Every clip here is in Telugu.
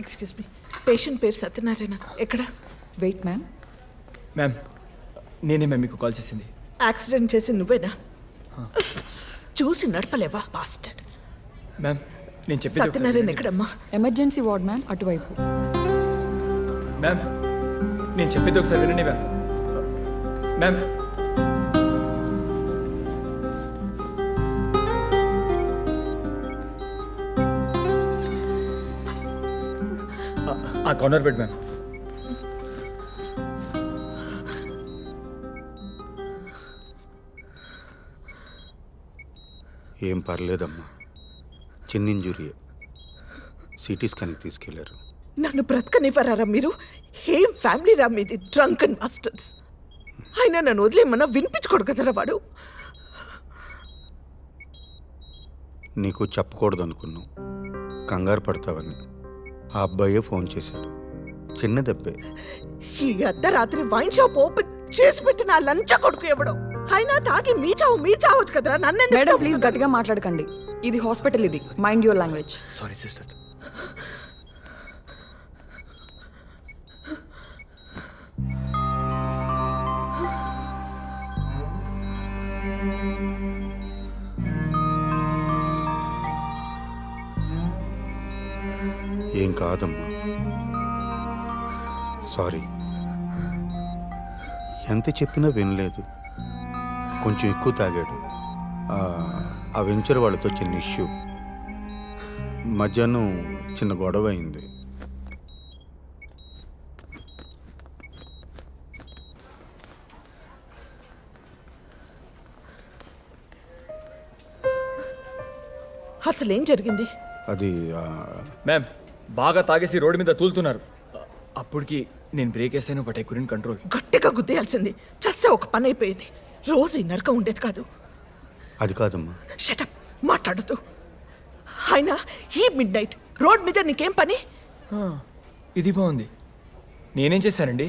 ఎక్స్క్యూజ్ మీ, పేషెంట్ పేరు సత్యనారాయణ. ఎక్కడ? Wait ma'am. మ్యామ్ నేనే మ్యామ్ మీకు కాల్ చేసింది. యాక్సిడెంట్ చేసి నువ్వేనా? చూసి నడపలేవా బాస్టర్డ్? మ్యామ్ నేను చెప్పేది ఒకసారి సత్యనారాయణ వినండి. ఎక్కడమ్మా? ఎమర్జెన్సీ వార్డ్ మ్యామ్, అటువైపు. మ్యామ్ నేను చెప్పేది ఒకసారి వినండి మ్యామ్. మ్యామ్ ఆ కార్నర్ బెడ్ మ్యామ్. ఏం పర్లేదమ్మా, చిన్న ఇంజురీ. సిటీ స్కాన్కి తీసుకెళ్లారు. నన్ను బ్రతకనివ్వరారా మీరు? ఏం ఫ్యామిలీ రా మీది? Drunk and bastards. అయినా నన్ను వదిలేమన్నా వినిపించుకోడు కదరా వాడు. నీకు చెప్పకూడదు అనుకున్నావు, కంగారు పడతావని. ఆ అబ్బాయే ఫోన్ చేశాడు. చిన్న దెబ్బే. ఈ అర్ధరాత్రి వైన్ షాప్ ఓపెన్ చేసి పెట్టిన ఆ లంచ కొడుకు ఎవడో. అయినా తాగి మీ చావచ్చు కదరా. నన్ను మేడం ప్లీజ్ గట్టిగా మాట్లాడకండి. ఇది హాస్పిటల్, ఇది mind your language. Sorry sister. ఏం కాదమ్మా, సారీ. ఎంత చెప్పినా వినలేదు. కొంచెం ఎక్కువ తాగాడు. ఆ వెంచర్ వాళ్ళతో చిన్న ఇష్యూ. మధ్యాహ్నం చిన్న గొడవ అయింది. అసలేం జరిగింది? అది మ్యామ్ బాగా తాగేసి రోడ్డు మీద తూలుతున్నారు. అప్పటికి నేను బ్రేక్ వేసాను, బట్ ఐ కుడెంట్ కంట్రోల్. గట్టిగా గుద్దేయాల్సింది. చస్తే ఒక పని అయిపోయేది. రోజు ఈ నరకం ఉండేది కాదు. అది కాదమ్మా. షటప్, మాట్లాడదు. అయినా ఈ మిడ్ నైట్ రోడ్ మీద నీకేం పని? ఇది బాగుంది. నేనేం చేశానండి?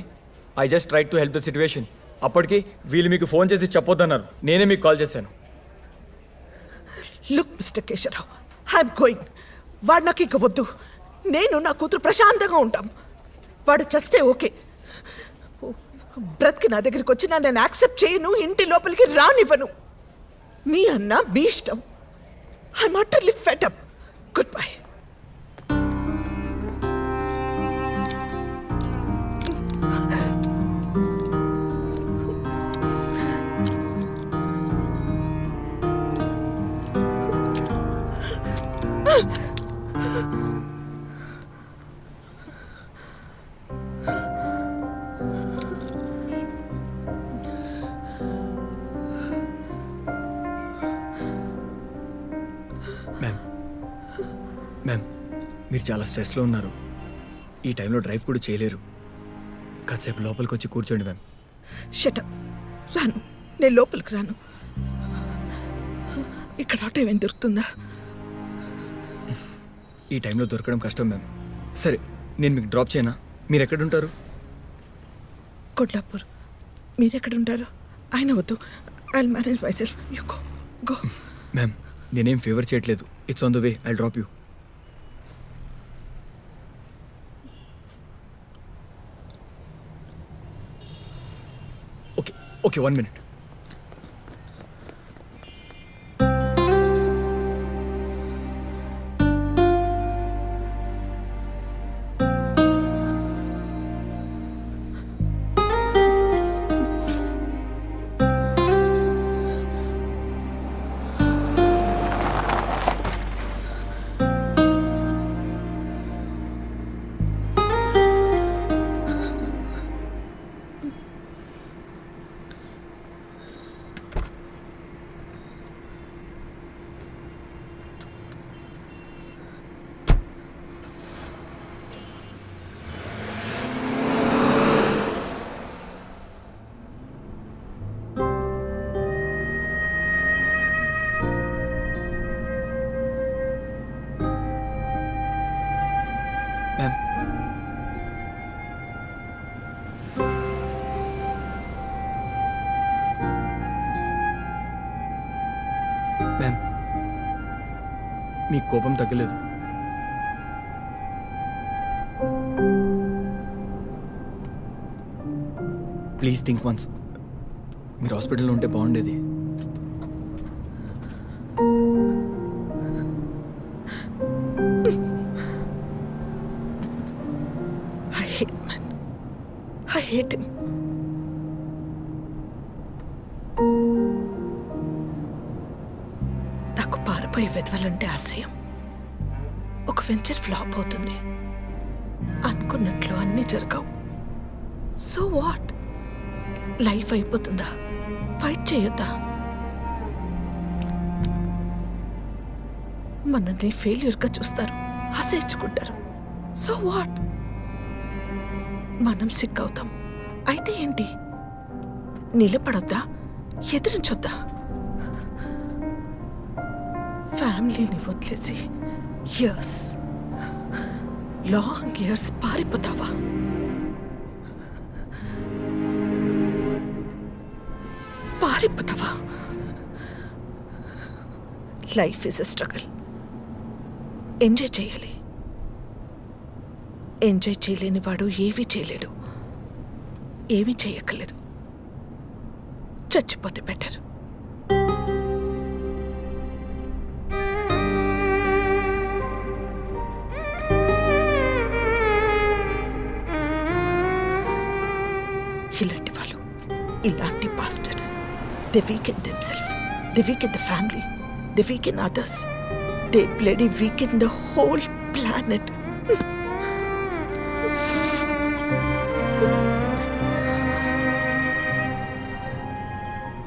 I just try to help the situation. అప్పటికి వీళ్ళు మీకు ఫోన్ చేసి చెప్పొద్దన్నారు. నేనే మీకు కాల్ చేశాను. Look mister Keshavarao, I'm going. వాడు నాకు ఇక వద్దు. నేను నా కూతురు ప్రశాంతంగా ఉంటాం. వాడు చస్తే ఓకే. బ్రతికి నా దగ్గరికి వచ్చి నేను యాక్సెప్ట్ చేయను, ఇంటి లోపలికి రానివ్వను. మీ అన్న మీ ఇష్టం. I'm utterly fed up. Good bye. Ma'am మీరు చాలా స్ట్రెస్లో ఉన్నారు. ఈ టైంలో డ్రైవ్ కూడా చేయలేరు. కాసేపు లోపలికి వచ్చి కూర్చోండి మ్యామ్. షటప్. రాను, నేను లోపలికి రాను. ఇక్కడ ఆటో ఏమైనా దొరుకుతుందా? ఈ టైంలో దొరకడం కష్టం మ్యామ్. సరే నేను మీకు డ్రాప్ చేయనా? మీరు ఎక్కడుంటారు? కొల్లాపూర్. మీరెక్కడుంటారు? ఆయన వద్దు. I will manage myself. You go go. Ma'am నేనేం ఫేవర్ చేయట్లేదు. It's on the way. I drop you. Okay okay, 1 minute. Ma'am మీ కోపం తగ్గలేదు. Please think once. మీరు హాస్పిటల్లో ఉంటే బాగుండేది. I hate man. I hate him. నాకు పారిపోయే వెదవలంటే అసహ్యం. ఒక వెంచర్ ఫ్లాప్ అవుతుంది, అనుకున్నట్లు అన్నీ జరగవు. So what? లైఫ్ అయిపోతుందా? ఫైట్ చేయొద్దా? మనల్ని ఫెయిల్యూర్గా చూస్తారు, ఆశయించుకుంటారు. So what? మనం సిక్ అవుతాం. అయితే ఏంటి? నిలబడొద్దా? ఎదిరించొద్దా? ఫ్యామిలీని వదిలేసి ఇయర్స్, లాంగ్ ఇయర్స్ పారిపోతావా? పారిపోతావా? Life is a struggle. Enjoy చేయాలి. ఎంజాయ్ చేయలేని వాడు ఏమీ చేయలేడు. ఏమీ చేయక్కర్లేదు. చచ్చిపోతే బెటర్. ఇలాంటి వాళ్ళు, ఇలాంటి bastards, they weak in themself, they weak in the family, they weak in others, they bloody weak in the whole planet.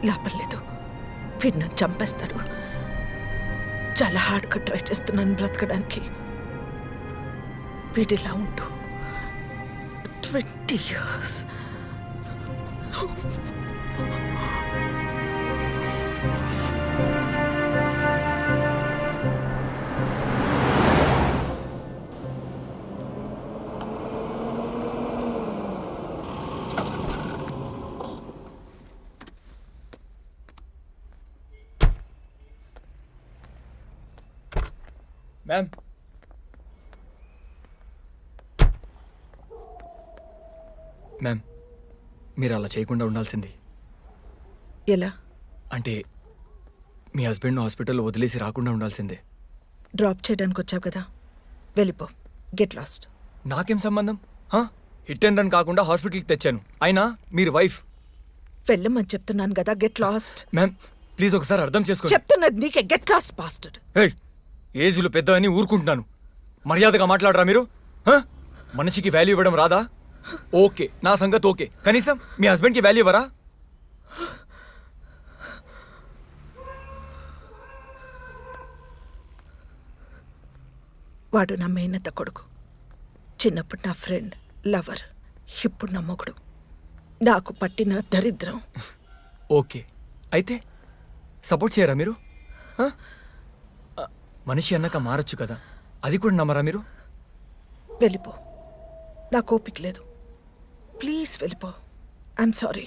లాభం లేదు. వీడు నన్ను చంపేస్తాడు. చాలా హార్డ్గా ట్రై చేస్తున్నాను బ్రతకడానికి. వీడిలా ఉంటూ 20 years. మ్యామ్, మ్యామ్, మీరు అలా చేయకుండా ఉండాల్సింది. ఎలా? అంటే మీ హస్బెండ్ను హాస్పిటల్లో వదిలేసి రాకుండా ఉండాల్సిందే. డ్రాప్ చేయడానికి వచ్చావు కదా, వెళ్ళిపో. Get lost. నాకేం సంబంధం? హిట్ అండ్ రన్ కాకుండా హాస్పిటల్కి తెచ్చాను. అయినా మీరు వైఫ్. వెళ్ళమని చెప్తున్నాను కదా, గెట్ లాస్ట్. మ్యామ్ ప్లీజ్ ఒకసారి అర్థం చేసుకోండి. చెప్తున్నది నీకే. Get lost bastard. ఏయ్, ఏజ్లు పెద్ద అని ఊరుకుంటున్నాను. మర్యాదగా మాట్లాడరా మీరు? మనిషికి వాల్యూ ఇవ్వడం రాదా? ఓకే, నా సంగతి ఓకే. కనీసం మీ హస్బెండ్కి వాల్యూ ఇవ్వరా? వాడు నా మేనత్త కొడుకు. చిన్నప్పుడు నా ఫ్రెండ్, లవర్. ఇప్పుడు నా మొగుడు. నాకు పట్టిన దరిద్రం. ఓకే, అయితే సపోర్ట్ చేయరా మీరు? మనిషి అన్నాక మారచ్చు కదా, అది కూడా నమ్మరా మీరు? వెళ్ళిపో. నాకు ఓపిక లేదు. ప్లీజ్ వెళ్ళిపో. I'm sorry.